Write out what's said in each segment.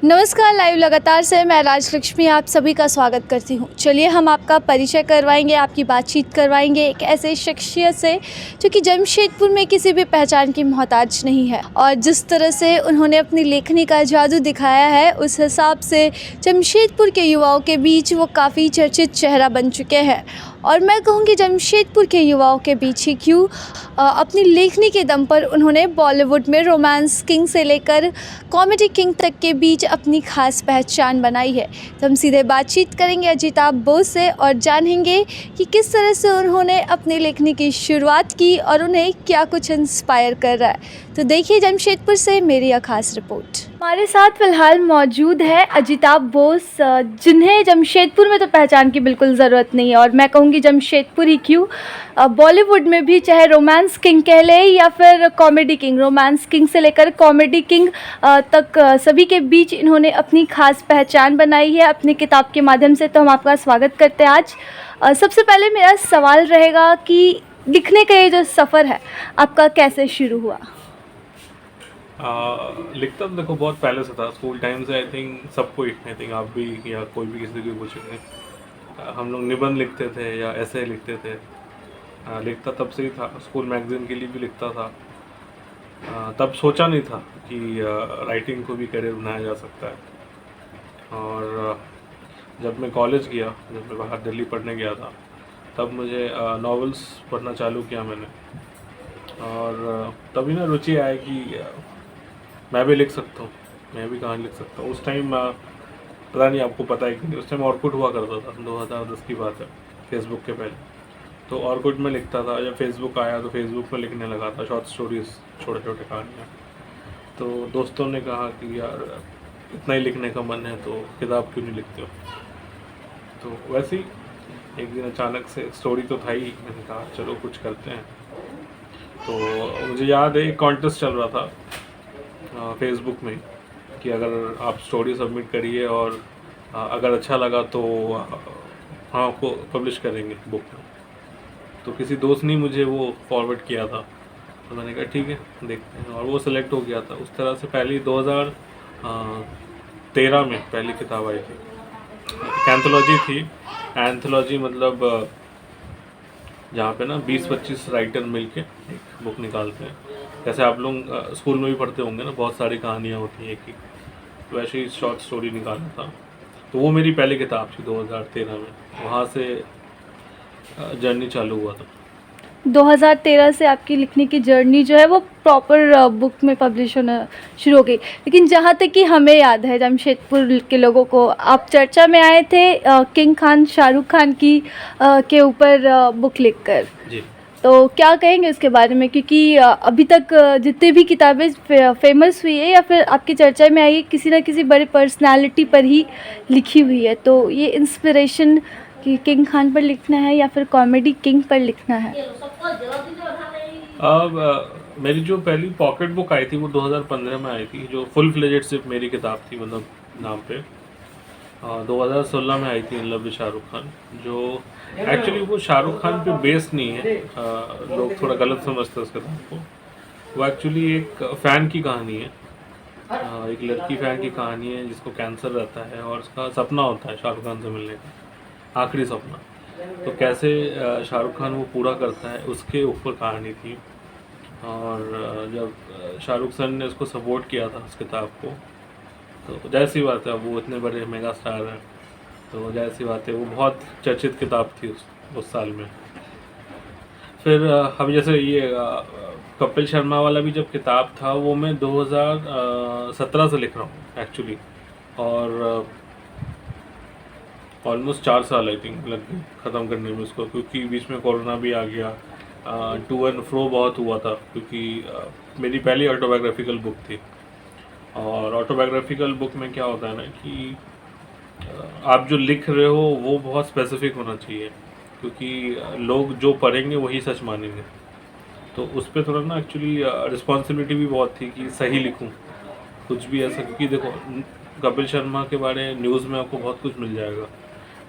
नमस्कार, लाइव लगातार से मैं राजलक्ष्मी आप सभी का स्वागत करती हूँ। चलिए हम आपका परिचय करवाएंगे, आपकी बातचीत करवाएंगे एक ऐसे शख्सियत से जो कि जमशेदपुर में किसी भी पहचान की मोहताज नहीं है, और जिस तरह से उन्होंने अपनी लेखनी का जादू दिखाया है उस हिसाब से जमशेदपुर के युवाओं के बीच वो काफ़ी चर्चित चेहरा बन चुके हैं। और मैं कहूँगी जमशेदपुर के युवाओं के बीच ही क्यों, अपनी लेखनी के दम पर उन्होंने बॉलीवुड में रोमांस किंग से लेकर कॉमेडी किंग तक के बीच अपनी खास पहचान बनाई है। तो हम सीधे बातचीत करेंगे अजिताभ बोस से और जानेंगे कि किस तरह से उन्होंने अपनी लेखनी की शुरुआत की और उन्हें क्या कुछ इंस्पायर कर रहा है। तो देखिए जमशेदपुर से मेरी यह खास रिपोर्ट। हमारे साथ फिलहाल मौजूद है अजिताभ बोस, जिन्हें जमशेदपुर में तो पहचान की बिल्कुल ज़रूरत नहीं है, और मैं कहूँगी जमशेदपुर ही क्यों, बॉलीवुड में भी चाहे रोमांस किंग कह ले या फिर कॉमेडी किंग, रोमांस किंग से लेकर कॉमेडी किंग तक सभी के बीच इन्होंने अपनी खास पहचान बनाई है अपनी किताब के माध्यम से। तो हम आपका स्वागत करते हैं आज। सबसे पहले मेरा सवाल रहेगा कि लिखने का ये जो सफ़र है आपका कैसे शुरू हुआ? लिखता तो देखो बहुत पहले से था, स्कूल टाइम से। आई थिंक सबको, आई थिंक आप भी या कोई भी किसी को पूछेंगे, हम लोग निबंध लिखते थे या ऐसे लिखते थे। लिखता तब से ही था, स्कूल मैगजीन के लिए भी लिखता था। तब सोचा नहीं था कि राइटिंग को भी करियर बनाया जा सकता है। और जब मैं कॉलेज गया, जब मैं बाहर दिल्ली पढ़ने गया था, तब मुझे नॉवेल्स पढ़ना चालू किया मैंने। और तभी ना रुचि आई कि मैं भी लिख सकता हूँ, मैं भी कहानी लिख सकता हूँ। उस टाइम पता नहीं आपको पता है कि नहीं, उस टाइम ऑर्कुट हुआ करता था, 2010 की बात है, फेसबुक के पहले। तो ऑर्कुट में लिखता था, जब फेसबुक आया तो फेसबुक में लिखने लगा था शॉर्ट स्टोरीज, छोटे छोटे कहानियाँ। तो दोस्तों ने कहा कि यार इतना ही लिखने का मन है तो किताब क्यों नहीं लिखते हो। तो वैसे ही एक दिन अचानक से, स्टोरी तो था ही, मैंने कहा चलो कुछ करते हैं। तो मुझे याद है एक कॉन्टेस्ट चल रहा था फेसबुक में कि अगर आप स्टोरी सबमिट करिए और अगर अच्छा लगा तो हाँ आपको पब्लिश करेंगे बुक में। तो किसी दोस्त ने मुझे वो फॉरवर्ड किया था, तो मैंने कहा ठीक है देखते हैं, और वो सिलेक्ट हो गया था। उस तरह से पहली 2013 में पहली किताब आई थी, एंथोलॉजी थी। एंथोलॉजी मतलब जहाँ पे ना 20-25 राइटर मिलके एक बुक निकालते हैं। जैसे आप लोग स्कूल में भी पढ़ते होंगे ना, बहुत सारी कहानियाँ होती हैं एक ही, वैसे ही शॉर्ट स्टोरी निकालना था। तो वो मेरी पहली किताब थी 2013 में, वहाँ से जर्नी चालू हुआ था। 2013 से आपकी लिखने की जर्नी जो है वो प्रॉपर बुक में पब्लिश होना शुरू हो गई। लेकिन जहाँ तक कि हमें याद है जमशेदपुर के लोगों को, आप चर्चा में आए थे किंग खान शाहरुख खान की के ऊपर बुक लिखकर। जी, तो क्या कहेंगे उसके बारे में, क्योंकि अभी तक जितनी भी किताबें फेमस हुई है या फिर आपकी चर्चा में आई, किसी ना किसी बड़े पर्सनालिटी पर ही लिखी हुई है। तो ये इंस्पिरेशन कि किंग खान पर लिखना है या फिर कॉमेडी किंग पर लिखना है? अब मेरी जो पहली पॉकेट बुक आई थी वो 2015 में आई थी, जो फुल फ्लेजेड सिर्फ मेरी किताब थी, मतलब नाम पे। 2016 में आई थी in love with Shahrukh Khan, जो एक्चुअली वो शाहरुख खान पे बेस्ड नहीं है। लोग थोड़ा गलत समझते हैं उस किताब को। वो एक्चुअली एक फ़ैन की कहानी है, एक लड़की फ़ैन की कहानी है जिसको कैंसर रहता है और उसका सपना होता है शाहरुख खान से मिलने का, आखिरी सपना। तो कैसे शाहरुख खान वो पूरा करता है, उसके ऊपर कहानी थी। और जब शाहरुख खान ने उसको सपोर्ट किया था उस किताब को, तो जाहिर सी बात है, वो इतने बड़े मेगा स्टार हैं, तो जाहिर सी बात है वो बहुत चर्चित किताब थी उस साल में। फिर अब जैसे ये कपिल शर्मा वाला भी जब किताब था, वो मैं 2017 से लिख रहा हूँ एक्चुअली, और ऑलमोस्ट 4 साल आई थिंक लग गए ख़त्म करने में उसको, क्योंकि बीच में कोरोना भी आ गया। टू एंड फ्रो बहुत हुआ था, क्योंकि मेरी पहली ऑटोबायोग्राफिकल बुक थी। और ऑटोबायोग्राफिकल बुक में क्या होता है ना कि आप जो लिख रहे हो वो बहुत स्पेसिफिक होना चाहिए, क्योंकि लोग जो पढ़ेंगे वही सच मानेंगे। तो उस पर थोड़ा ना एक्चुअली रिस्पॉन्सिबिलिटी भी बहुत थी कि सही लिखूं कुछ भी ऐसा, क्योंकि देखो कपिल शर्मा के बारे में न्यूज़ में आपको बहुत कुछ मिल जाएगा,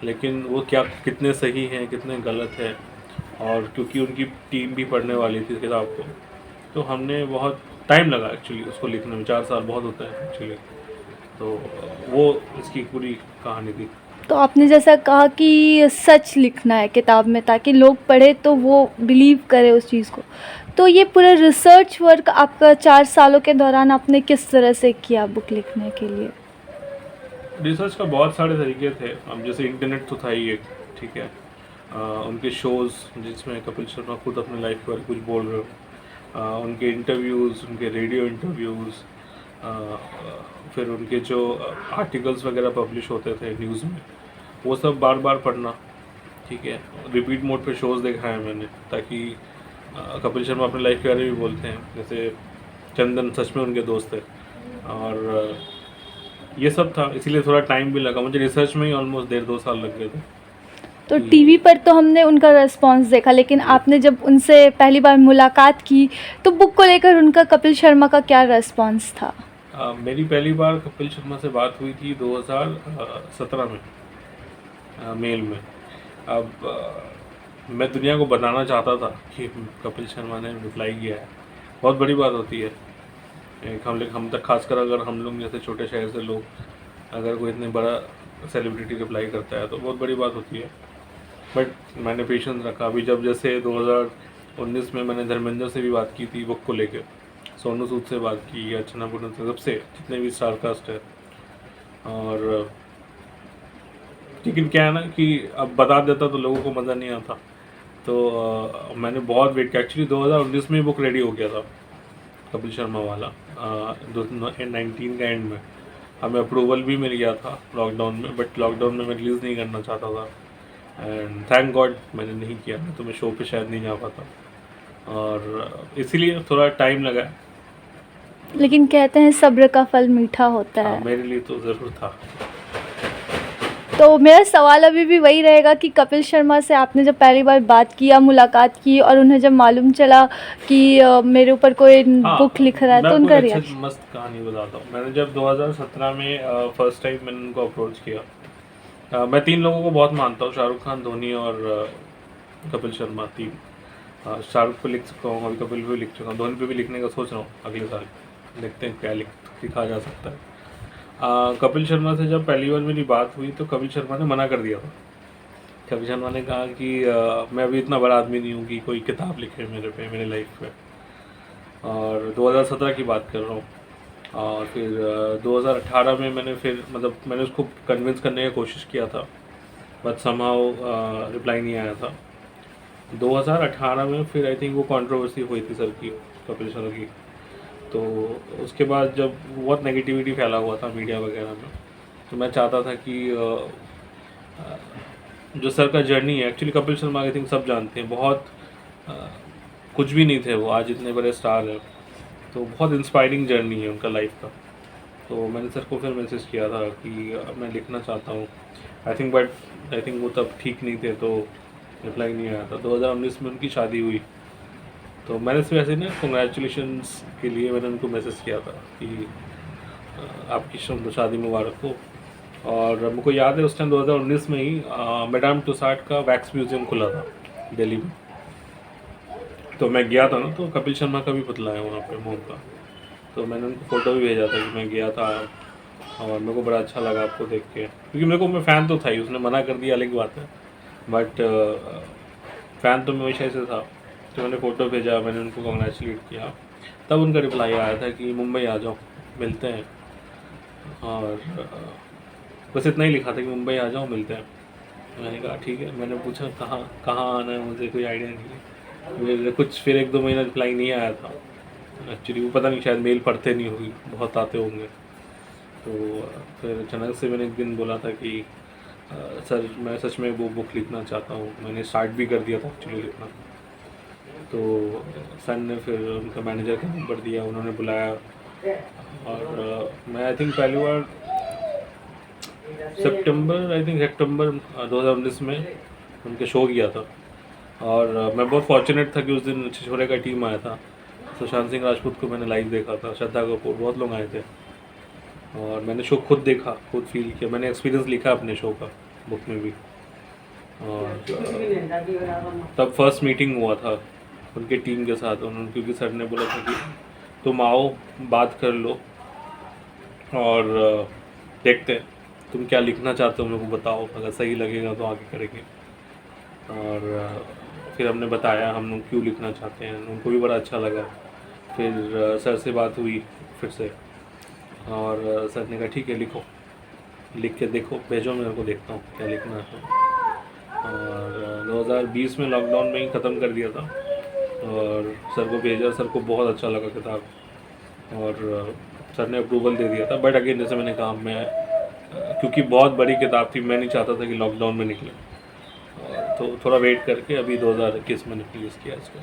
लेकिन वो क्या कितने सही हैं कितने गलत है। और क्योंकि उनकी टीम भी पढ़ने वाली थी किताब को, तो हमने बहुत टाइम लगा एक्चुअली उसको लिखने में। 4 साल बहुत होता है एक्चुअली। तो वो इसकी पूरी कहानी थी। तो आपने जैसा कहा कि सच लिखना है किताब में ताकि लोग पढ़े तो वो बिलीव करे उस चीज़ को, तो ये पूरा रिसर्च वर्क आपका 4 सालों के दौरान आपने किस तरह से किया बुक लिखने के लिए? रिसर्च का बहुत सारे तरीके थे। अब जैसे इंटरनेट तो था ही एक, ठीक है। उनके शोज़ जिसमें कपिल शर्मा खुद अपने लाइफ के बारे में कुछ बोल रहे हो, उनके इंटरव्यूज़, उनके रेडियो इंटरव्यूज़, फिर उनके जो आर्टिकल्स वगैरह पब्लिश होते थे न्यूज़ में, वो सब बार बार पढ़ना, ठीक है। रिपीट मोड पे शोज़ देखा है मैंने, ताकि कपिल शर्मा अपने लाइफ के बारे में भी बोलते हैं, जैसे चंदन सच में उनके दोस्त थे, और ये सब था, इसीलिए थोड़ा टाइम भी लगा मुझे रिसर्च में ही, ऑलमोस्ट 1.5-2 साल लग गए थे। तो टीवी पर तो हमने उनका रिस्पॉन्स देखा, लेकिन आपने जब उनसे पहली बार मुलाकात की तो बुक को लेकर उनका कपिल शर्मा का क्या रिस्पॉन्स था? मेरी पहली बार कपिल शर्मा से बात हुई थी 2017 में, मेल में। अब मैं दुनिया को बताना चाहता था कि कपिल शर्मा ने रिप्लाई किया है, बहुत बड़ी बात होती है। एक हम तक खासकर अगर हम लोग जैसे छोटे शहर से लोग, अगर कोई इतने बड़ा सेलिब्रिटी रिप्लाई करता है तो बहुत बड़ी बात होती है। बट मैंने पेशेंस रखा। अभी जब जैसे 2019 में मैंने धर्मेंद्र से भी बात की थी बुक को लेकर, सोनू सूद से बात की, अर्चना पूनम से, सबसे जितने भी स्टारकास्ट है, और लेकिन क्या है ना कि अब बता देता तो लोगों को मज़ा नहीं आता, तो मैंने बहुत वेट किया। एक्चुअली 2019 में बुक रेडी हो गया था कपिल शर्मा वाला, 2019 का एंड में हमें अप्रूवल भी मिल गया था लॉकडाउन में, बट लॉकडाउन में मैं रिलीज़ नहीं करना चाहता था, एंड थैंक गॉड मैंने नहीं किया, तो मैं शो पे शायद नहीं जा पाता, और इसीलिए थोड़ा टाइम लगा। लेकिन कहते हैं सब्र का फल मीठा होता है। मेरे लिए तो ज़रूर था। तो मेरा सवाल अभी भी वही रहेगा कि कपिल शर्मा से आपने जब पहली बार बात की या मुलाकात की और उन्हें जब मालूम चला कि मेरे ऊपर कोई बुक लिख रहा है तो उनका रिएक्शन? मस्त कहानी बताता हूँ। मैंने जब 2017 में फर्स्ट टाइम मैंने उनको अप्रोच किया, मैं 3 लोगों को बहुत मानता हूँ, शाहरुख खान, धोनी और कपिल शर्मा, 3। शाहरुख पे लिख चुका हूँ, अभी कपिल पे लिख चुका हूँ, धोनी पे भी लिखने का सोच रहा हूँ अगले साल, देखते हैं क्या लिखा जा सकता है। कपिल शर्मा से जब पहली बार मेरी बात हुई तो कपिल शर्मा ने मना कर दिया था। कपिल शर्मा ने कहा कि मैं अभी इतना बड़ा आदमी नहीं हूँ कि कोई किताब लिखे मेरे पे, मेरे लाइफ पे, और 2017 की बात कर रहा हूँ। और फिर 2018 में मैंने उसको कन्विंस करने की कोशिश किया था, बट समहाउ रिप्लाई नहीं आया था। 2018 में फिर आई थिंक वो कंट्रोवर्सी हुई थी सर की, कपिल शर्मा की, तो उसके बाद जब बहुत नेगेटिविटी फैला हुआ था मीडिया वगैरह में, तो मैं चाहता था कि जो सर का जर्नी है, actually Kapil Sharma I think सब जानते हैं, बहुत कुछ भी नहीं थे वो, आज इतने बड़े स्टार हैं, तो बहुत इंस्पायरिंग जर्नी है उनका लाइफ का। तो मैंने सर को फिर मैसेज किया था कि मैं लिखना चाहता हूँ, आई थिंक वो तब ठीक नहीं थे, तो रिप्लाई नहीं आया था। 2019 में उनकी शादी हुई, तो मैंने सिर्फ ऐसे ना कंग्रेचुलेशंस के लिए मैंने उनको मैसेज किया था कि आपकी शादी मुबारक हो। और मुझको याद है उस टाइम 2019 में ही मैडम तुसाड का वैक्स म्यूज़ियम खुला था दिल्ली में, तो मैं गया था ना, तो कपिल शर्मा का भी पुतला है वहाँ पे मोम का, तो मैंने उनको फ़ोटो भी भेजा था कि मैं गया था, और मेरे को बड़ा अच्छा लगा आपको देख के, क्योंकि मैं फ़ैन तो था ही, उसने मना कर दिया अलग बात है, बट फ़ैन तो मैं हमेशा से था। तो मैंने फ़ोटो भेजा, मैंने उनको कॉन्ग्रेचुलेट किया, तब उनका रिप्लाई आया था कि मुंबई आ जाओ मिलते हैं, और बस इतना ही लिखा था कि मुंबई आ जाओ मिलते हैं। मैंने कहा ठीक है। मैंने पूछा कहाँ आना है, मुझे कोई आइडिया नहीं है। फिर 1-2 महीना रिप्लाई नहीं आया था, एक्चुअली वो पता नहीं, शायद मेल पढ़ते नहीं होगी, बहुत आते होंगे। तो फिर अचानक से मैंने एक दिन बोला था कि सर मैं सच में वो बुक लिखना चाहता हूँ, मैंने स्टार्ट भी कर दिया था एक्चुअली लिखना। तो सर ने फिर उनका मैनेजर का नंबर दिया, उन्होंने बुलाया, और मैं आई थिंक पहली बार सितंबर 2019 में उनके शो किया था, और मैं बहुत फॉर्चुनेट था कि उस दिन छिछोरे का टीम आया था, सुशांत सिंह राजपूत को मैंने लाइव देखा था, श्रद्धा कपूर, बहुत लोग आए थे, और मैंने शो खुद देखा, खुद फील किया, मैंने एक्सपीरियंस लिखा अपने शो का बुक में भी। और तब फर्स्ट मीटिंग हुआ था उनके टीम के साथ, उन्होंने, क्योंकि सर ने बोला था कि तुम आओ बात कर लो, और देखते हैं, तुम क्या लिखना चाहते हो मेरे को बताओ, अगर सही लगेगा तो आगे करेंगे। और फिर हमने बताया हम लोग क्यों लिखना चाहते हैं, उनको भी बड़ा अच्छा लगा। फिर सर से बात हुई फिर से, और सर ने कहा ठीक है लिखो, लिख के देखो, भेजो मेरे को, देखता हूँ क्या लिखना है। और 2020 में लॉकडाउन में ही ख़त्म कर दिया था, और सर को भेजा, सर को बहुत अच्छा लगा किताब, और सर ने अप्रूवल दे दिया था। बट अगेन जैसे मैंने कहा, मैं क्योंकि बहुत बड़ी किताब थी, मैं नहीं चाहता था कि लॉकडाउन में निकले, तो थोड़ा वेट करके अभी 2021 में रिलीज़ किया इसको।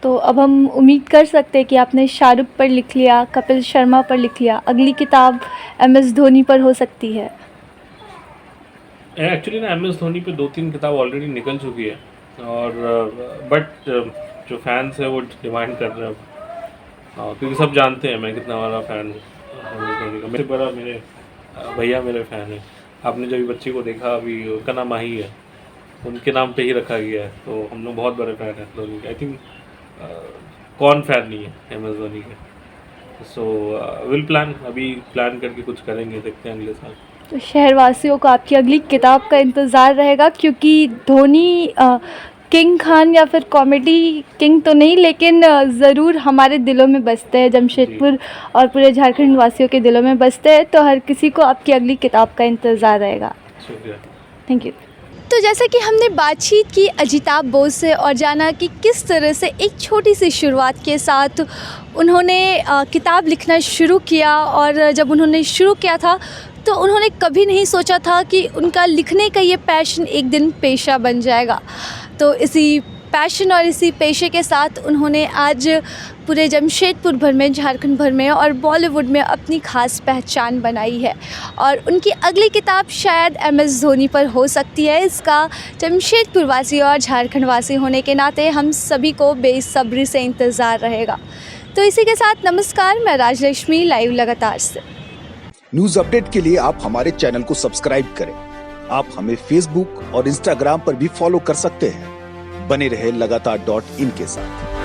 तो अब हम उम्मीद कर सकते हैं कि आपने शाहरुख पर लिख लिया, कपिल शर्मा पर लिख लिया, अगली किताब MS धोनी पर हो सकती है। एक्चुअली ना MS धोनी पे 2-3 किताब ऑलरेडी निकल चुकी है, और बट जो फैंस है वो डिमांड कर रहे हैं अब, क्योंकि सब जानते हैं मैं कितना बड़ा फ़ैन हूँ MS धोनी का। मेरे बड़ा मेरे भैया मेरे फ़ैन हैं। आपने जो भी बच्चे को देखा अभी, उसका नाम माही है, उनके नाम पे ही रखा गया है, तो हम लोग बहुत बड़े फ़ैन हैं धोनी के। आई थिंक कौन फ़ैन नहीं है MS धोनी के। सो विल प्लान, अभी प्लान करके कुछ करेंगे, देखते हैं अगले साल। तो शहरवासियों को आपकी अगली किताब का इंतज़ार रहेगा, क्योंकि धोनी किंग खान या फिर कॉमेडी किंग तो नहीं, लेकिन ज़रूर हमारे दिलों में बसते हैं, जमशेदपुर और पूरे झारखंड वासियों के दिलों में बसते हैं। तो हर किसी को आपकी अगली किताब का इंतज़ार रहेगा। शुक्रिया। Thank you. तो जैसा कि हमने बातचीत की अजिताभ बोस से और जाना कि किस तरह से एक छोटी सी शुरुआत के साथ उन्होंने किताब लिखना शुरू किया, और जब उन्होंने शुरू किया था तो उन्होंने कभी नहीं सोचा था कि उनका लिखने का ये पैशन एक दिन पेशा बन जाएगा। तो इसी पैशन और इसी पेशे के साथ उन्होंने आज पूरे जमशेदपुर भर में, झारखंड भर में और बॉलीवुड में अपनी ख़ास पहचान बनाई है। और उनकी अगली किताब शायद MS धोनी पर हो सकती है। इसका जमशेदपुर वासी और झारखंड वासी होने के नाते हम सभी को बेसब्री से इंतज़ार रहेगा। तो इसी के साथ नमस्कार, मैं राजलक्ष्मी, लाइव लगातार से। न्यूज अपडेट के लिए आप हमारे चैनल को सब्सक्राइब करें। आप हमें फेसबुक और इंस्टाग्राम पर भी फॉलो कर सकते हैं। बने रहे लगातार.in के साथ।